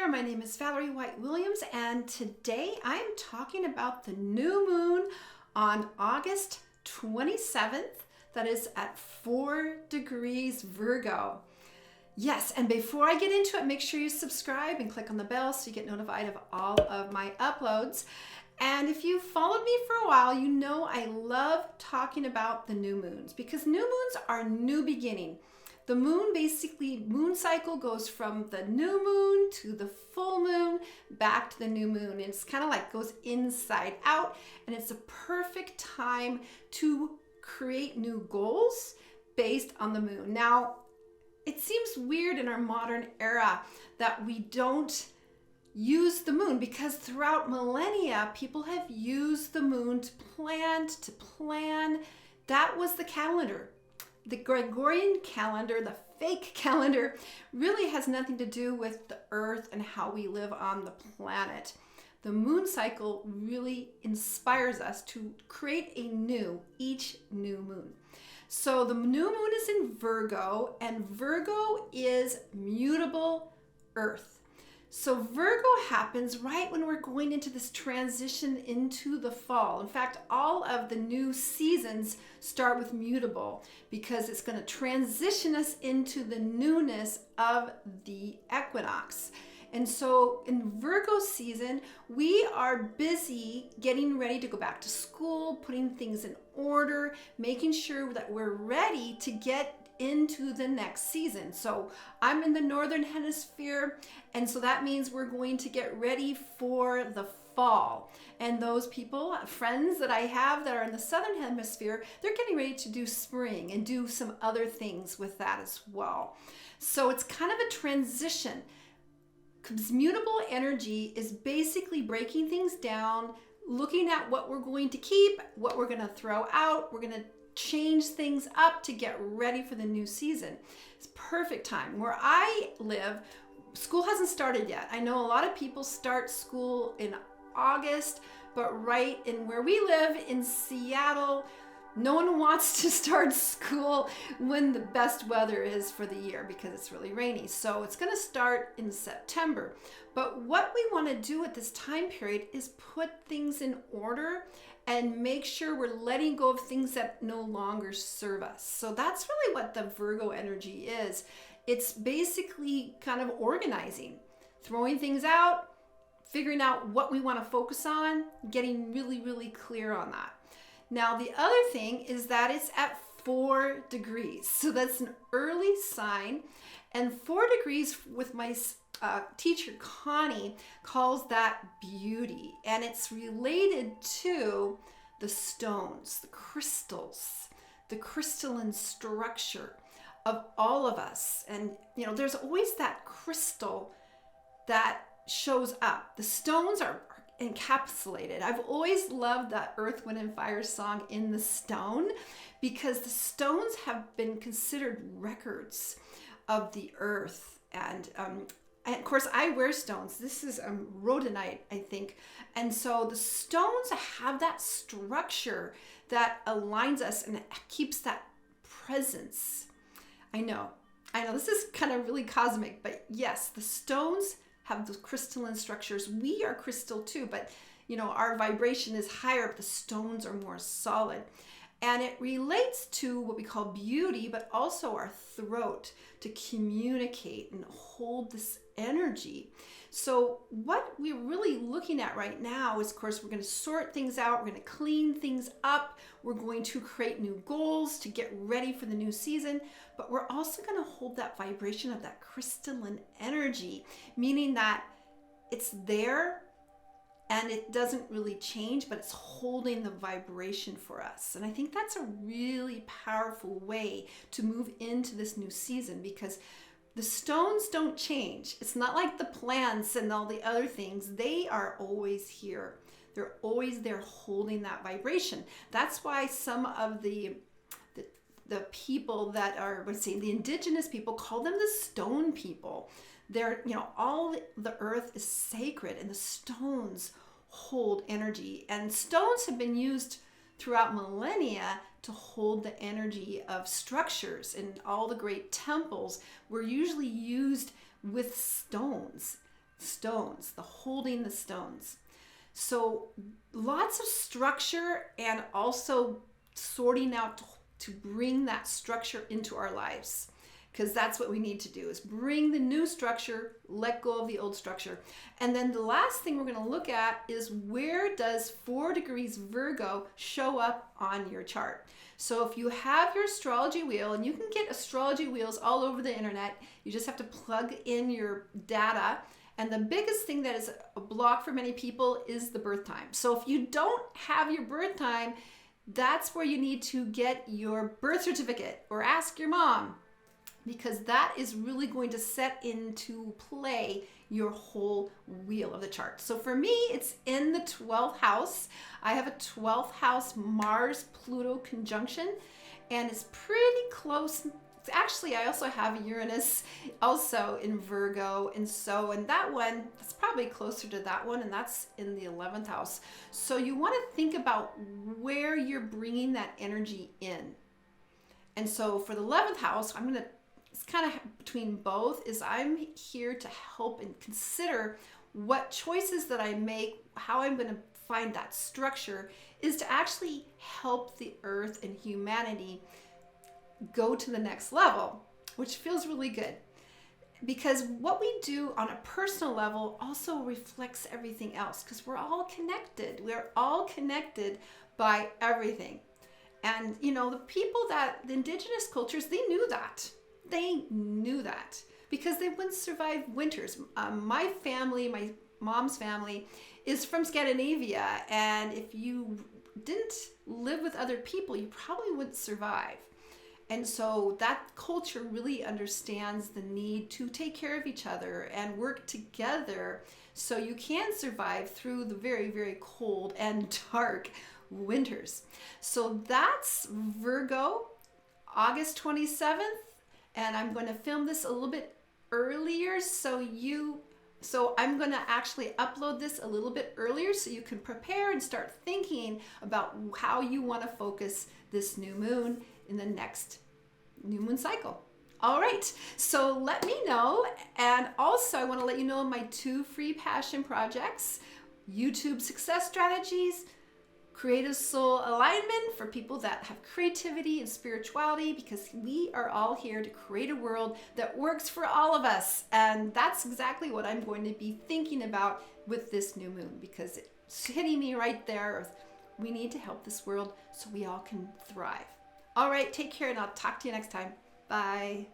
there, my name is Valerie White-Williams, and today I'm talking about the new moon on August 27th, that is at 4 degrees Virgo. Yes, and before I get into it, make sure you subscribe and click on the bell so you get notified of all of my uploads. And if you've followed me for a while, you know I love talking about the new moons because new moons are new beginning. The moon cycle goes from the new moon to the full moon back to the new moon. And it's kind of like goes inside out, and it's a perfect time to create new goals based on the moon. Now, it seems weird in our modern era that we don't use the moon because throughout millennia, people have used the moon to plan. That was the calendar. The Gregorian calendar, the fake calendar, really has nothing to do with the earth and how we live on the planet. The moon cycle really inspires us to create each new moon. So the new moon is in Virgo, and Virgo is mutable Earth. So Virgo happens right when we're going into this transition into the fall. In fact, all of the new seasons start with mutable because it's going to transition us into the newness of the equinox. And so in Virgo season, we are busy getting ready to go back to school, putting things in order, making sure that we're ready to get into the next season. So I'm in the northern hemisphere, and so that means we're going to get ready for the fall. And those people, friends that I have that are in the southern hemisphere, they're getting ready to do spring and do some other things with that as well. So it's kind of a transition. Mutable energy is basically breaking things down, looking at what we're going to keep, what we're going to throw out. We're going to change things up to get ready for the new season. It's perfect time. Where I live, school hasn't started yet. I know a lot of people start school in August, but right in where we live in Seattle, no one wants to start school when the best weather is for the year because it's really rainy. So it's going to start in September. But what we want to do at this time period is put things in order and make sure we're letting go of things that no longer serve us. So that's really what the Virgo energy is. It's basically kind of organizing, throwing things out, figuring out what we want to focus on, getting really, really clear on that. Now, the other thing is that it's at 4 degrees. So that's an early sign. And 4 degrees with my teacher, Connie, calls that beauty. And it's related to the stones, the crystals, the crystalline structure of all of us. And, you know, there's always that crystal that shows up. The stones are encapsulated. I've always loved that Earth, Wind, and Fire song, In the Stone, because the stones have been considered records of the earth. And of course, I wear stones. This is rhodonite, I think. And so the stones have that structure that aligns us and keeps that presence. I know, this is kind of really cosmic, but yes, the stones have those crystalline structures. We are crystal too, but you know, our vibration is higher, but the stones are more solid. And it relates to what we call beauty, but also our throat to communicate and hold this energy. So what we're really looking at right now is, of course, we're going to sort things out. We're going to clean things up. We're going to create new goals to get ready for the new season. But we're also going to hold that vibration of that crystalline energy, meaning that it's there and it doesn't really change, but it's holding the vibration for us. And I think that's a really powerful way to move into this new season because the stones don't change. It's not like the plants and all the other things. They are always here. They're always there holding that vibration. That's why some of the people that are, let's say, the indigenous people, call them the stone people. They're, you know, all the earth is sacred and the stones hold energy. And stones have been used throughout millennia to hold the energy of structures, and all the great temples were usually used with stones. stones, the holding the stones. So lots of structure and also sorting out to bring that structure into our lives, because that's what we need to do, is bring the new structure, let go of the old structure. And then the last thing we're going to look at is, where does 4 degrees Virgo show up on your chart? So if you have your astrology wheel, and you can get astrology wheels all over the internet, you just have to plug in your data. And the biggest thing that is a block for many people is the birth time. So if you don't have your birth time, that's where you need to get your birth certificate or ask your mom, because that is really going to set into play your whole wheel of the chart. So for me, it's in the 12th house. I have a 12th house Mars-Pluto conjunction, and it's pretty close. Actually, I also have Uranus also in Virgo, and that one, that's probably closer to that one, and that's in the 11th house. So you want to think about where you're bringing that energy in. And so for the 11th house, it's kind of between both, is I'm here to help and consider what choices that I make, how I'm going to find that structure, is to actually help the earth and humanity go to the next level, which feels really good, because what we do on a personal level also reflects everything else, because we're all connected. We're all connected by everything. And the the indigenous cultures, they knew that. They knew that because they wouldn't survive winters. My family, my mom's family, is from Scandinavia, and if you didn't live with other people, you probably wouldn't survive. And so that culture really understands the need to take care of each other and work together so you can survive through the very, very cold and dark winters. So that's Virgo, August 27th. And I'm going to film this a little bit earlier, so I'm going to actually upload this a little bit earlier so you can prepare and start thinking about how you want to focus this new moon in the next new moon cycle. All right, so let me know. And also I want to let you know my 2 free passion projects: YouTube success strategies, creative soul alignment for people that have creativity and spirituality, because we are all here to create a world that works for all of us. And that's exactly what I'm going to be thinking about with this new moon, because it's hitting me right there. We need to help this world so we all can thrive. All right, take care, and I'll talk to you next time. Bye.